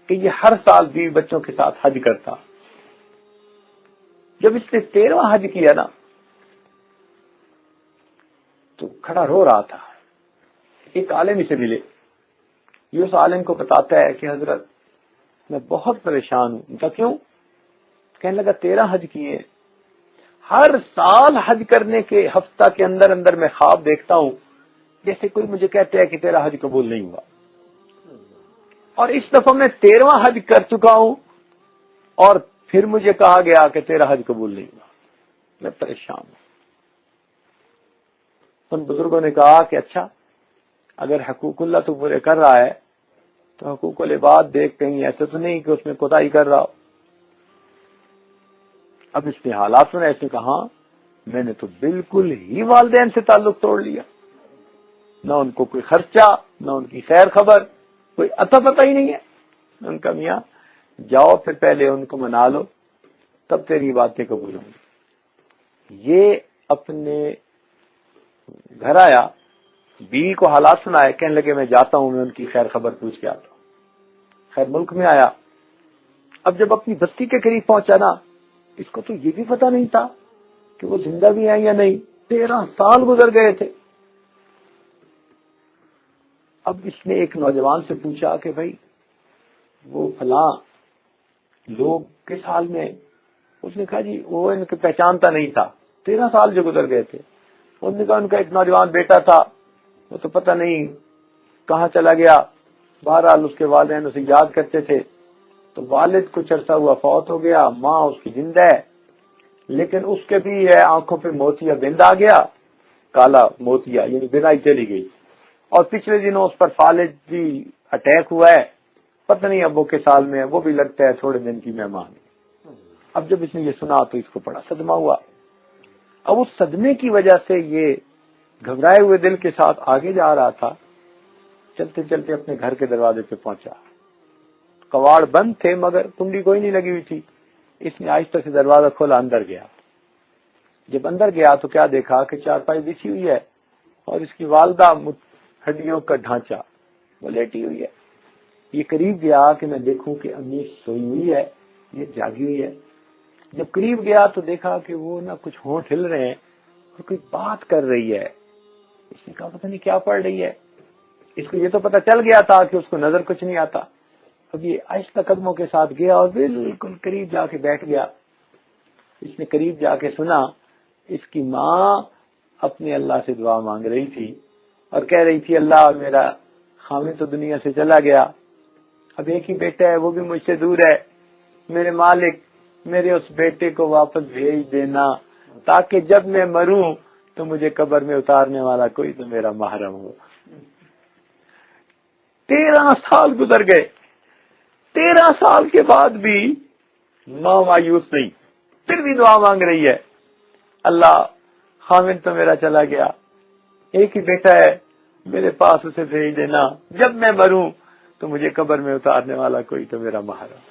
Speaker 1: کہ یہ ہر سال بیوی بچوں کے ساتھ حج کرتا۔ جب اس نے 13واں حج کیا نا تو کھڑا رو رہا تھا۔ ایک عالم اسے ملے، یہ اس عالم کو بتاتا ہے کہ حضرت میں بہت پریشان ہوں۔ کہا کیوں؟ کہنے لگا 13 حج کیے، ہر سال حج کرنے کے ہفتہ کے اندر اندر میں خواب دیکھتا ہوں جیسے کوئی مجھے کہتا ہے کہ تیرا حج قبول نہیں ہوا، اور اس دفعہ میں 13واں حج کر چکا ہوں اور پھر مجھے کہا گیا کہ تیرا حج قبول نہیں ہوا، میں پریشان ہوں۔ ان بزرگوں نے کہا کہ اچھا اگر حقوق اللہ تو پورے کر رہا ہے تو حقوق العباد دیکھ، کہیں ایسے تو نہیں کہ اس میں کوتاہی کر رہا ہو۔ اب اس نے حالات سنا، اس نے کہا میں نے تو بالکل ہی والدین سے تعلق توڑ لیا، نہ ان کو کوئی خرچہ، نہ ان کی خیر خبر، کوئی اتا پتہ ہی نہیں ہے۔ ان کا میاں جاؤ پھر پہلے ان کو منا لو، تب تیری باتیں قبول ہوں گی۔ یہ اپنے گھر آیا، بیوی کو حالات سنائے، کہنے لگے میں جاتا ہوں، میں ان کی خیر خبر پوچھ کے آتا ہوں۔ خیر ملک میں آیا، اب جب اپنی بستی کے قریب پہنچا نا، اس کو تو یہ بھی پتہ نہیں تھا کہ وہ زندہ بھی ہیں یا نہیں، 13 سال گزر گئے تھے۔ اب اس نے ایک نوجوان سے پوچھا کہ بھائی وہ فلاں لوگ کس حال میں؟ اس نے کہا جی وہ ان کو پہچانتا نہیں تھا، 13 سال جو گزر گئے تھے۔ انہوں نے کہا ان کا ایک نوجوان بیٹا تھا، وہ تو پتہ نہیں کہاں چلا گیا، بہرحال اس کے والدین اسے یاد کرتے تھے، تو والد کچھ عرصہ ہوا فوت ہو گیا، ماں اس کی زندہ ہے، لیکن اس کے بھی ہے آنکھوں پہ موتیا بند آ گیا، کالا موتیا، یعنی بینائی چلی گئی، اور پچھلے دنوں اس پر فالج بھی اٹیک ہوا ہے، پتہ نہیں اب وہ کے سال میں ہے، وہ بھی لگتا ہے تھوڑے دن کی مہمان۔ اب جب اس نے یہ سنا تو اس کو بڑا صدمہ ہوا۔ اب اس صدمے کی وجہ سے یہ گھبرائے ہوئے دل کے ساتھ آگے جا رہا تھا، چلتے چلتے اپنے گھر کے دروازے پہ پہنچا، کواڑ بند تھے مگر کنڈی کوئی نہیں لگی ہوئی تھی۔ اس نے آہستہ سے دروازہ کھولا، اندر گیا۔ جب اندر گیا تو کیا دیکھا کہ چارپائی بچھی ہوئی ہے اور اس کی والدہ ہڈیوں کا ڈھانچہ، وہ لیٹی ہوئی ہے۔ یہ قریب گیا کہ میں دیکھوں کہ امی سوئی ہوئی ہے، یہ جاگی ہوئی ہے۔ جب قریب گیا تو دیکھا کہ وہ نہ کچھ ہونٹ ہل رہے ہیں اور کوئی بات کر رہی ہے۔ اس نے کہا پتہ نہیں کیا پڑھ رہی ہے۔ اس کو یہ تو پتہ چل گیا تھا کہ اس کو نظر کچھ نہیں آتا۔ اب یہ آہستہ قدموں کے ساتھ گیا اور بالکل قریب جا کے بیٹھ گیا۔ اس نے قریب جا کے سنا، اس کی ماں اپنے اللہ سے دعا مانگ رہی تھی اور کہہ رہی تھی اللہ میرا خامد تو دنیا سے چلا گیا، اب ایک ہی بیٹا ہے وہ بھی مجھ سے دور ہے، میرے مالک میرے اس بیٹے کو واپس بھیج دینا تاکہ جب میں مروں تو مجھے قبر میں اتارنے والا کوئی تو میرا محرم ہو۔ 13 سال گزر گئے، 13 سال کے بعد بھی ماں مایوس نہیں، پھر بھی دعا مانگ رہی ہے، اللہ خامد تو میرا چلا گیا، ایک ہی بیٹا ہے میرے پاس، اسے بھیج دینا، جب میں مروں تو مجھے قبر میں اتارنے والا کوئی تو میرا محرم۔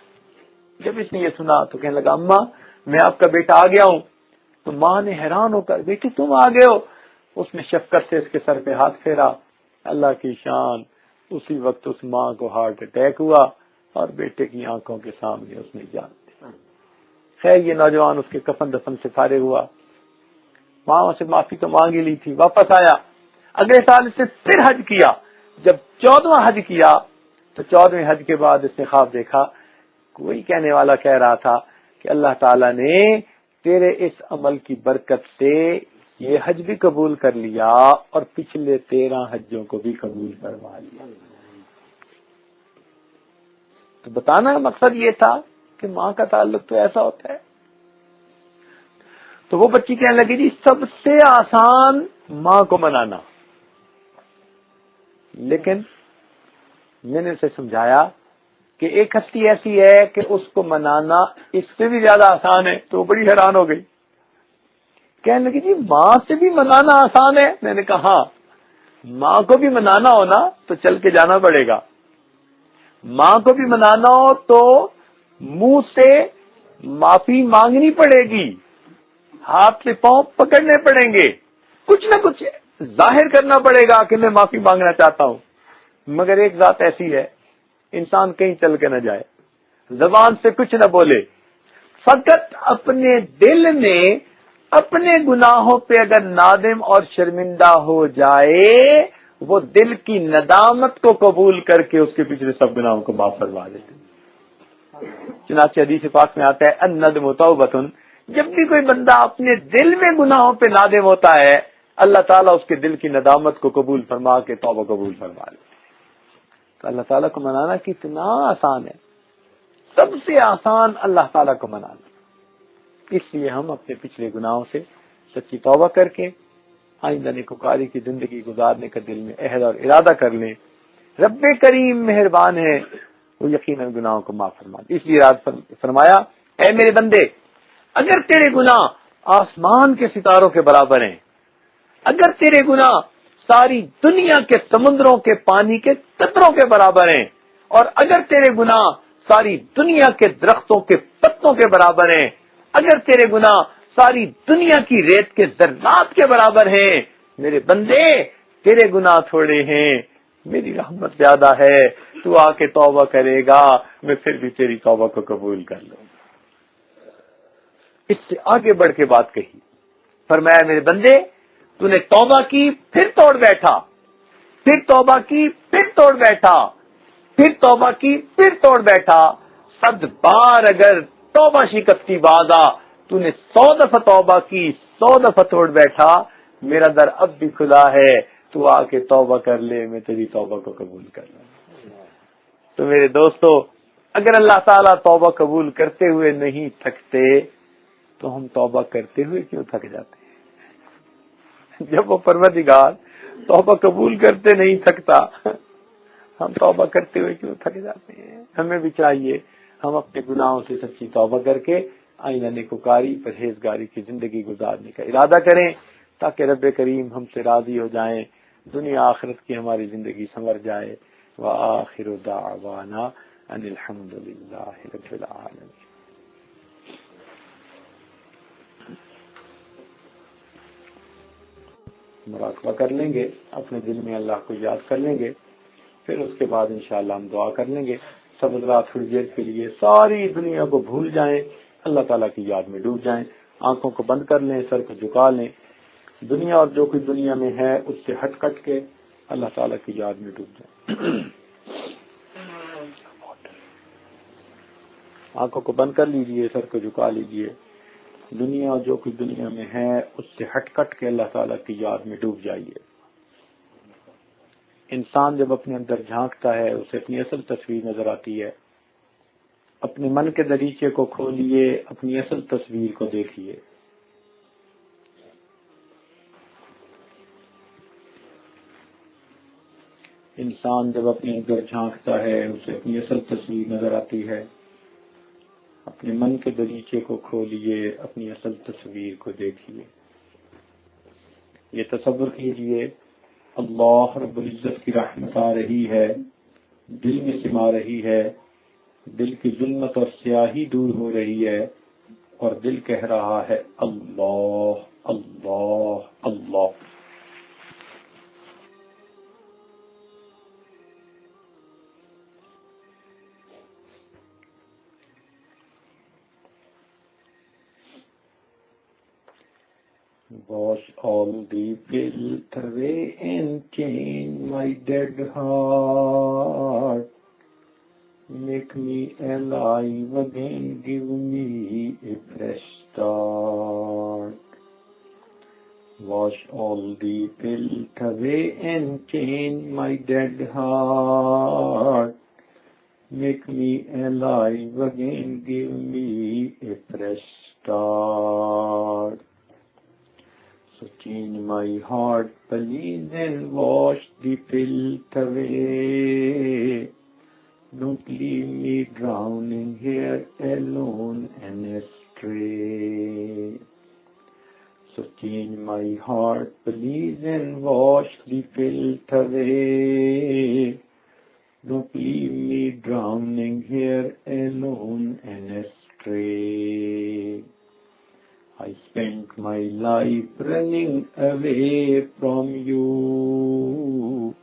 Speaker 1: جب اس نے یہ سنا تو کہنے لگا اماں میں آپ کا بیٹا آ گیا ہوں۔ تو ماں نے حیران ہو کر بیٹی تم آ گئے ہو؟ اس نے شفقت سے اس کے سر پہ ہاتھ پھیرا۔ اللہ کی شان، اسی وقت اس ماں کو ہارٹ اٹیک ہوا اور بیٹے کی آنکھوں کے سامنے اس نے جان دی۔ خیر یہ نوجوان اس کے کفن دفن سے فارغ ہوا، ماں سے معافی تو مانگ ہی لی تھی، واپس آیا۔ اگلے سال اس نے پھر حج کیا۔ جب 14واں حج کیا تو 14ویں حج کے بعد اس نے خواب دیکھا، کوئی کہنے والا کہہ رہا تھا کہ اللہ تعالیٰ نے تیرے اس عمل کی برکت سے یہ حج بھی قبول کر لیا اور پچھلے 13 حجوں کو بھی قبول کروا لیا۔ تو بتانا مقصد یہ تھا کہ ماں کا تعلق تو ایسا ہوتا ہے۔ تو وہ بچی کہنے لگی جی سب سے آسان ماں کو منانا، لیکن میں نے اسے سمجھایا کہ ایک ہستی ایسی ہے کہ اس کو منانا اس سے بھی زیادہ آسان ہے، تو وہ بڑی حیران ہو گئی، کہنے لگی جی ماں سے بھی منانا آسان ہے؟ میں نے کہا ہاں، ماں کو بھی منانا ہو نا تو چل کے جانا پڑے گا، ماں کو بھی منانا ہو تو منہ سے معافی مانگنی پڑے گی، ہاتھ سے پاؤں پکڑنے پڑیں گے، کچھ نہ کچھ ظاہر کرنا پڑے گا کہ میں معافی مانگنا چاہتا ہوں۔ مگر ایک ذات ایسی ہے، انسان کہیں چل کے نہ جائے، زبان سے کچھ نہ بولے، فقط اپنے دل میں اپنے گناہوں پہ اگر نادم اور شرمندہ ہو جائے، وہ دل کی ندامت کو قبول کر کے اس کے پچھلے سب گناہوں کو معاف فرما دیتے۔ چنانچہ حدیث پاک میں آتا ہے الندم توبۃ، جب بھی کوئی بندہ اپنے دل میں گناہوں پہ نادم ہوتا ہے، اللہ تعالیٰ اس کے دل کی ندامت کو قبول فرما کے توبہ قبول فرما لیتے۔ تو اللہ تعالیٰ کو منانا کتنا آسان ہے، سب سے آسان اللہ تعالیٰ کو منانا۔ اس لیے ہم اپنے پچھلے گناہوں سے سچی توبہ کر کے آئندہ نیکوکاری کی زندگی گزارنے کا دل میں عہد اور ارادہ کر لیں۔ رب کریم مہربان ہے، وہ یقیناً گناہوں کو معاف فرما دے۔ اس لیے فرمایا اے میرے بندے، اگر تیرے گناہ آسمان کے ستاروں کے برابر ہیں. اگر تیرے گناہ ساری دنیا کے سمندروں کے پانی کے قطروں کے برابر ہیں، اور اگر تیرے گناہ ساری دنیا کے درختوں کے پتوں کے برابر ہیں، اگر تیرے گناہ ساری دنیا کی ریت کے ذرات کے برابر ہیں، میرے بندے تیرے گناہ تھوڑے ہیں، میری رحمت زیادہ ہے، تو آ کے توبہ کرے گا، میں پھر بھی تیری توبہ کو قبول کر لوں گا. اس سے آگے بڑھ کے بات کہی، فرمایا میرے بندے تو نے توبہ کی پھر توڑ بیٹھا، پھر توبہ کی پھر توڑ بیٹھا، پھر توبہ کی پھر توڑ بیٹھا. 100 بار اگر توبہ شکستی بازا، تو نے 100 دفعہ توبہ کی، 100 دفعہ توڑ بیٹھا، میرا در اب بھی کھلا ہے، تو آ کے توبہ کر لے، میں تیری توبہ کو قبول کر لوں. تو میرے دوستو، اگر اللہ تعالیٰ توبہ قبول کرتے ہوئے نہیں تھکتے تو ہم توبہ کرتے ہوئے کیوں تھک جاتے ہیں؟ جب وہ پروردگار توبہ قبول کرتے نہیں تھکتا، ہم توبہ کرتے ہوئے کیوں تھک جاتے ہیں؟ ہمیں بھی چاہیے ہم اپنے گناہوں سے سچی توبہ کر کے آئینہ نیکوکاری پرہیزگاری کی زندگی گزارنے کا ارادہ کریں، تاکہ رب کریم ہم سے راضی ہو جائیں، دنیا آخرت کی ہماری زندگی سنور جائے. وآخر دعوانا ان الحمد للہ رب العالمین. مراقبہ کر لیں گے، اپنے دل میں اللہ کو یاد کر لیں گے، پھر اس کے بعد انشاءاللہ ہم دعا کر لیں گے. سب حضرات تھوڑی دیر کے لیے ساری دنیا کو بھول جائیں، اللہ تعالیٰ کی یاد میں ڈوب جائیں، آنکھوں کو بند کر لیں، سر کو جھکا لیں، دنیا اور جو کچھ دنیا میں ہے اس سے ہٹ کٹ کے اللہ تعالیٰ کی یاد میں ڈوب جائیں. آنکھوں کو بند کر لیجئے، سر کو جھکا لیجئے، دنیا جو کچھ دنیا میں ہے اس سے ہٹ کٹ کے اللہ تعالیٰ کی یاد میں ڈوب جائیے. انسان جب اپنے اندر جھانکتا ہے اسے اپنی اصل تصویر نظر آتی ہے. اپنے من کے دریچے کو کھولیے، اپنی اصل تصویر کو دیکھیے. انسان جب اپنے اندر جھانکتا ہے اسے اپنی اصل تصویر نظر آتی ہے. اپنے من کے دریچے کو کھولیے، اپنی اصل تصویر کو دیکھیے. یہ تصور کیجئے اللہ رب العزت کی رحمت آ رہی ہے، دل میں سما رہی ہے، دل کی ظلمت اور سیاہی دور ہو رہی ہے، اور دل کہہ رہا ہے اللہ اللہ اللہ. Wash all the filth away and change my dead heart. Make me alive again, give me a fresh start. Wash all the filth away and change my dead heart. Make me alive again, give me a fresh start. So change my heart, please, and wash the filth away. Don't leave me drowning here alone and astray. So change my heart, please, and wash the filth away. Don't leave me drowning here alone and astray. I spent my life running away from you,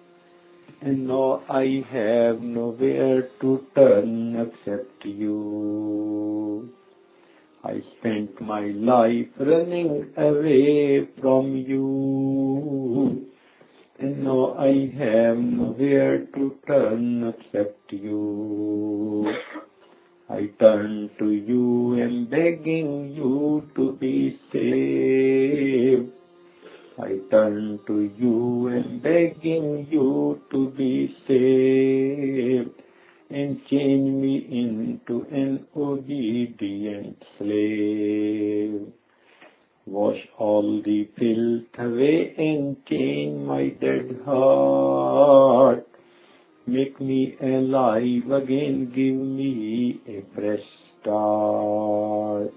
Speaker 1: and now I have nowhere to turn except you. I spent my life running away from you, and now I have nowhere to turn except you. I turn to you and begging you to be saved. I turn to you and begging you to be saved, and change me into an obedient slave. Wash all the filth away and change my dead heart. Make me alive again, give me a fresh start.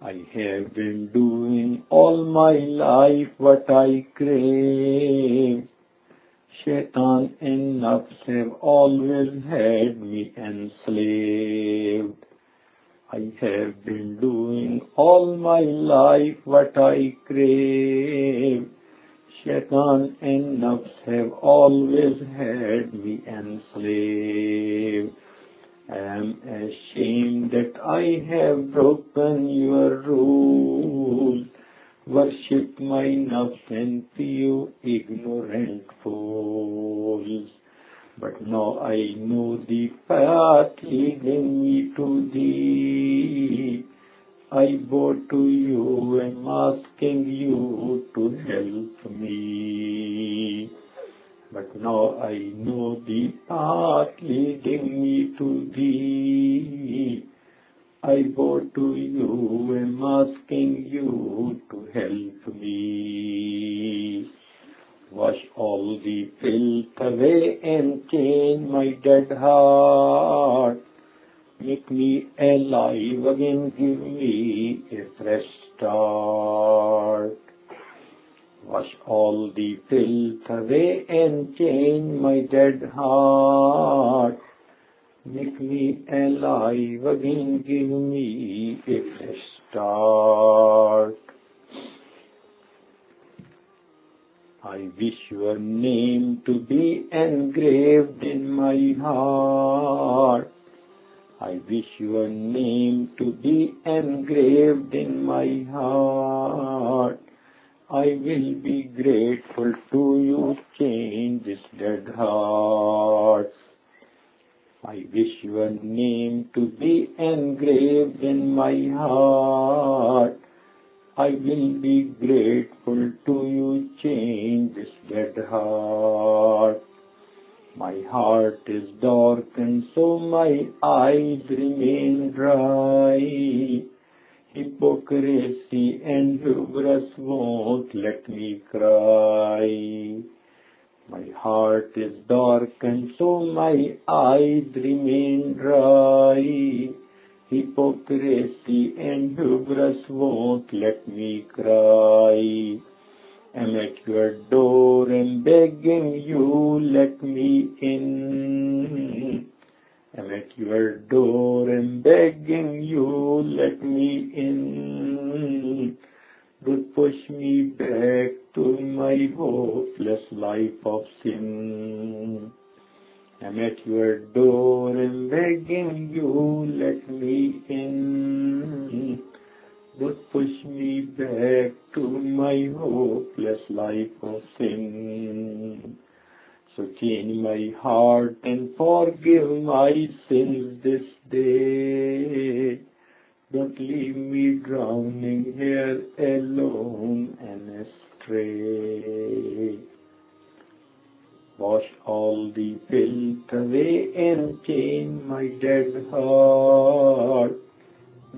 Speaker 1: I have been doing all my life what I crave. Shaitan and nafs have always had me enslaved. I have been doing all my life what I crave. Shaitan and nafs have always had me enslaved. I am ashamed that I have broken your rules. Worship my nafs and you ignorant fools. But now I know the path leading me to thee. I bow to you, am asking you to help me. But now I know the path leading me to thee. I bow to you, am asking you to help me. Wash all the filth away and change my dead heart. Make me alive again, give me a fresh start. Wash all the filth away and change my dead heart. Make me alive again, give me a fresh start. I wish your name to be engraved in my heart. I wish your name to be engraved in my heart. I will be grateful to you, change this dead heart. I wish your name to be engraved in my heart. I will be grateful to you, change this dead heart. My heart is darkened, so my eyes remain dry. Hypocrisy and hubris won't let me cry. My heart is darkened, so my eyes remain dry. Hypocrisy and hubris won't let me cry. I'm at your door and begging you, let me in. I'm at your door and begging you, let me in. Don't push me back to my hopeless life of sin. I'm at your door and begging you, let me in. Don't push me back to my hopeless life of sin. So change my heart and forgive my sins this day. Don't leave me drowning here alone and astray. Wash all the filth away and change my dead heart.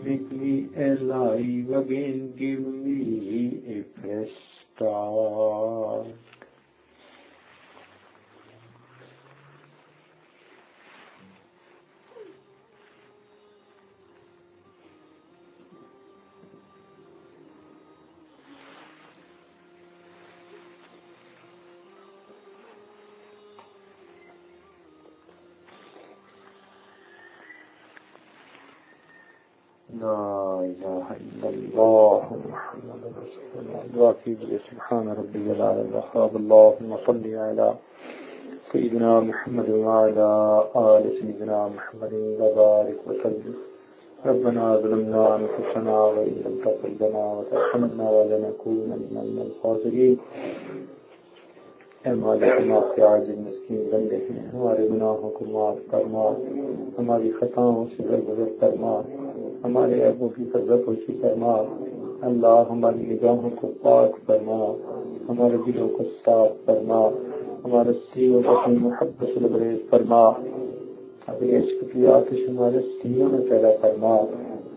Speaker 1: Make me alive again, give me a fresh start. لا الہ الا اللہ محمد رسول اللہ. دعا کیجیے. سبحان ربی العلی الوهاب. اللهم صل علی سیدنا محمد وعلی آل سیدنا محمد وبارک وسلم. ربنا ظلمنا انفسنا وان لم تغفر لنا وترحمنا لنكونن من الخاسرین. اے مالک ہم آپ کے عاجز مسکین بندے ہیں. ہمارے گناہوں کو معاف فرما. ہماری خطاؤں سے درگزر فرما. ہمارے عیبوں کی پردہ پوشی فرما. اللہ ہماری نگاہوں کو پاک فرما. ہمارے دلوں کو صاف فرما. ہمارے سینوں کو اپنی محبت سے لبریز فرما. ابھی عشق کی آتش ہمارے سینوں میں پیدا فرما.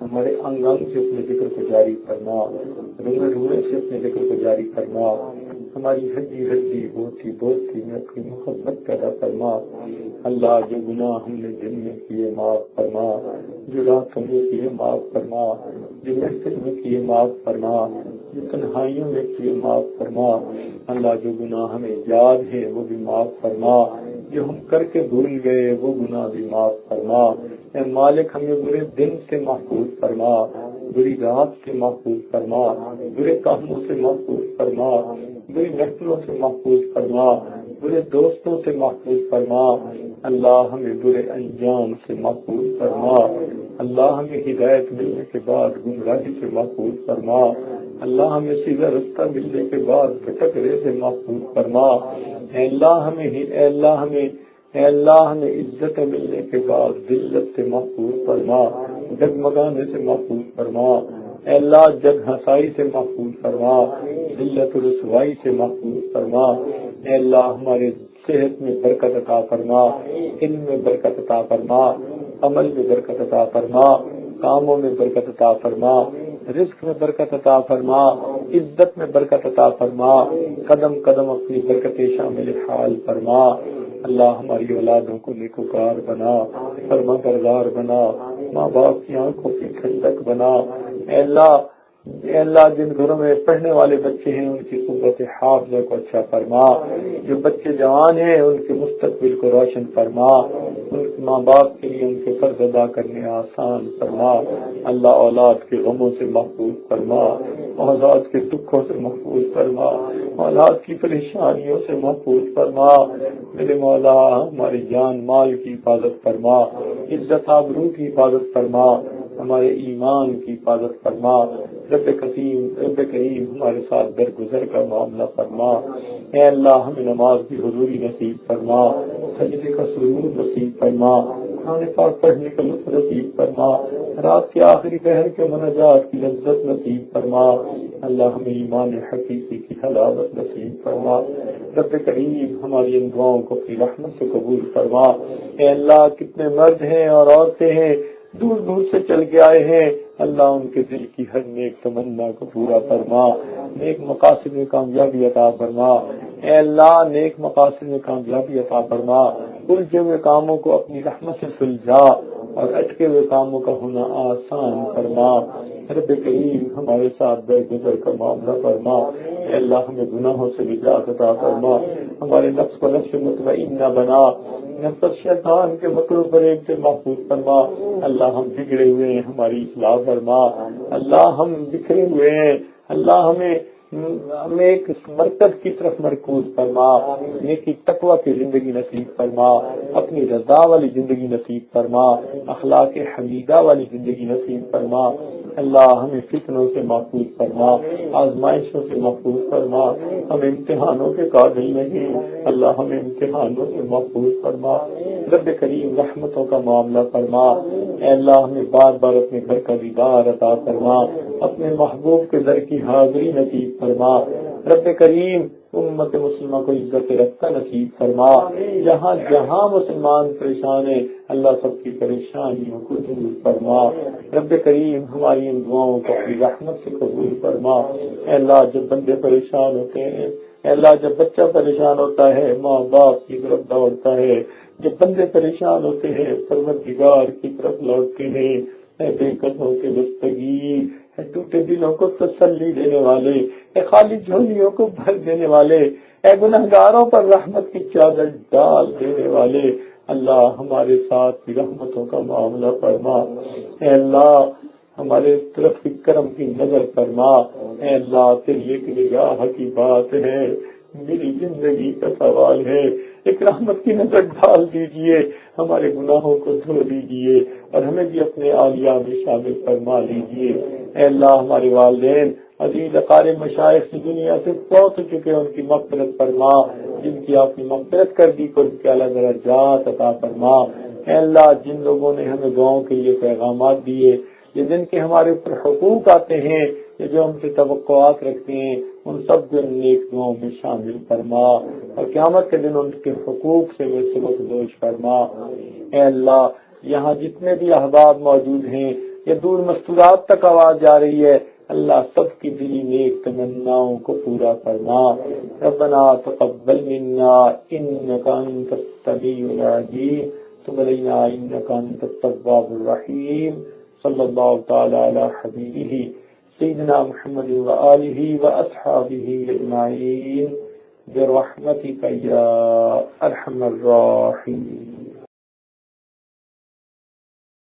Speaker 1: ہمارے انگ انگ سے اپنے ذکر کو جاری فرما. روئے روئے سے اپنے ذکر کو جاری فرما. ہماری ہڈی ہڈی بوٹی بوٹی میں اپنی محبت پیدا فرما۔ اللہ جو گناہ ہم نے دن میں کیے معاف فرما، جو راتوں میں کیے معاف فرما، جو محفل میں کیے معاف فرما، جو تنہائیوں میں کیے معاف فرما۔ اللہ جو گناہ ہمیں یاد ہے وہ بھی معاف فرما، جو ہم کر کے بھول گئے وہ گناہ بھی معاف فرما۔ اے مالک ہمیں برے دن سے محفوظ فرما، بری رات سے محفوظ فرما، برے کاموں سے محفوظ فرما، بری محفلوں سے محفوظ فرما، برے دوستوں سے محفوظ فرما۔ اللہ ہمیں برے انجام سے محفوظ فرما۔ اللہ ہمیں ہدایت ملنے کے بعد گمراہی سے محفوظ فرما۔ اللہ ہمیں سیدھا رستہ ملنے کے بعد بھٹکنے سے محفوظ فرما۔ اے اللہ ہمیں عزت ملنے کے بعد ذلت سے محفوظ فرما، جگمگانے سے محفوظ فرما۔ اے اللہ جگ ہنسائی سے محفوظ فرما، ذلت و رسوائی سے محفوظ فرما۔ اے اللہ ہمارے صحت میں برکت عطا فرما، علم میں برکت عطا فرما، عمل میں برکت عطا فرما، کاموں میں برکت عطا فرما، رزق میں برکت عطا فرما، عزت میں برکت عطا فرما، قدم قدم اپنی برکت شامل حال فرما۔ اللہ ہماری اولادوں کو نیکوکار بنا، فرما بردار بنا، ماں باپ کی آنکھوں کی ٹھنڈک بنا۔ اے اللہ جن گھروں میں پڑھنے والے بچے ہیں ان کی قوت حافظہ کو اچھا فرما، جو بچے جوان ہیں ان کے مستقبل کو روشن فرما، ان کے ماں باپ کے لیے ان کے فرض ادا کرنے آسان فرما۔ اللہ اولاد کے غموں سے محفوظ فرما، اولاد کے دکھوں سے محفوظ فرما، اولاد کی پریشانیوں سے محفوظ فرما۔ میرے مولا ہماری جان مال کی حفاظت فرما، عزت آبرو کی حفاظت فرما، ہمارے ایمان کی حفاظت فرما۔ رب کریم ہمارے ساتھ درگزر کا معاملہ فرما۔ اے اللہ ہمیں نماز کی حضوری نصیب فرما، سجدے کا سرور نصیب فرما، قرآن پاک پڑھنے کا لطف نصیب فرما، رات کے آخری پہر کے مناجات کی لذت نصیب فرما۔ اللہ ہمیں ایمان حقیقی کی حلاوت نصیب فرما۔ رب کریم ہماری ان دعاؤں کو اپنی رحمت سے قبول فرما۔ اے اللہ کتنے مرد ہیں اور عورتیں ہیں دور دور سے چل کے آئے ہیں، اللہ ان کے دل کی ہر نیک تمنا کو پورا فرما، نیک مقاصد میں کامیابی عطا فرما۔ اے اللہ نیک مقاصد میں کامیابی عطا فرما، الجھے ہوئے کاموں کو اپنی رحمت سے سلجھا اور اٹکے ہوئے کاموں کا ہونا آسان فرما۔ رب کریم ہمارے ساتھ درگزر کا معاملہ فرما۔ اے اللہ ہمیں گناہوں سے نجات عطا فرما، ہمارے نفس کو نفس مطمئنہ بنا، نفس شیطان کے مکر و فریب سے محفوظ فرما۔ اللہ ہم بگڑے ہوئے ہیں ہماری اصلاح فرما، اللہ ہم بکھرے ہوئے ہیں، اللہ ہمیں ایک مرکز کی طرف مرکوز فرما، نیکی تقوی کی زندگی نصیب فرما، اپنی رضا والی زندگی نصیب فرما، اخلاق حمیدہ والی زندگی نصیب فرما۔ اللہ ہمیں فتنوں سے محفوظ فرما، آزمائشوں سے محفوظ فرما، ہم امتحانوں کے قابل نہیں، اللہ ہمیں امتحانوں سے محفوظ فرما۔ رب کریم رحمتوں کا معاملہ فرما۔ اے اللہ ہمیں بار بار اپنے گھر کا دیدار عطا فرما، اپنے محبوب کے در کی حاضری نصیب فرما۔ رب کریم امت مسلمہ کو عزت رفتہ نصیب فرما، جہاں جہاں مسلمان پریشان ہیں اللہ سب کی پریشانیوں کو دور فرما۔ رب کریم ہماری ان دعاؤں کو اپنی رحمت سے قبول فرما۔ اے اللہ جب بندے پریشان ہوتے ہیں، اے اللہ جب بچہ پریشان ہوتا ہے ماں باپ کی طرف دوڑتا ہے، جب بندے پریشان ہوتے ہیں پروردگار کی طرف لوٹتے ہیں۔ اے بے قدروں کے دستگیر، اے ٹوٹے دلوں کو تسلی دینے والے، اے خالی جھولیوں کو بھر دینے والے، اے گنہگاروں پر رحمت کی چادر ڈال دینے والے، اللہ ہمارے ساتھ بھی رحمتوں کا معاملہ فرما۔ اے اللہ ہمارے طرف کی کرم کی نظر فرما۔ اے اللہ تیری ایک نگاہ کی بات ہے، میری زندگی کا سوال ہے، ایک رحمت کی نظر ڈال دیجئے، ہمارے گناہوں کو دھو دیجئے اور ہمیں بھی اپنے اولیاء میں شامل فرما لیجئے۔ اے اللہ ہمارے والدین عزیز اقارب مشائخ کی دنیا سے فوت ہو چکے ان کی مغفرت فرما، جن کی آپ نے مغفرت کر دی کو ان کے اعلیٰ درجات عطا فرما۔ اے اللہ جن لوگوں نے ہمیں دعاؤں کے لیے پیغامات دیے، یہ جن کے ہمارے اوپر حقوق آتے ہیں، یہ جو ہم سے توقعات رکھتے ہیں، ان سب کو نیک دعاؤں میں شامل فرما اور قیامت کے دن ان کے حقوق سے دوش فرما۔ اے اللہ یہاں جتنے بھی احباب موجود ہیں، یہ دور مستورات تک آواز جا رہی ہے، اللہ سب کی دلی نیک تمناؤں کو پورا فرما۔ ربنا تقبل منا إنك أنت السميع العليم تب علينا إنك أنت التواب الرحيم صلى الله تعالى على حبيبه سيدنا محمد وآله وأصحابه أجمعين برحمتك يا أرحم الراحمين.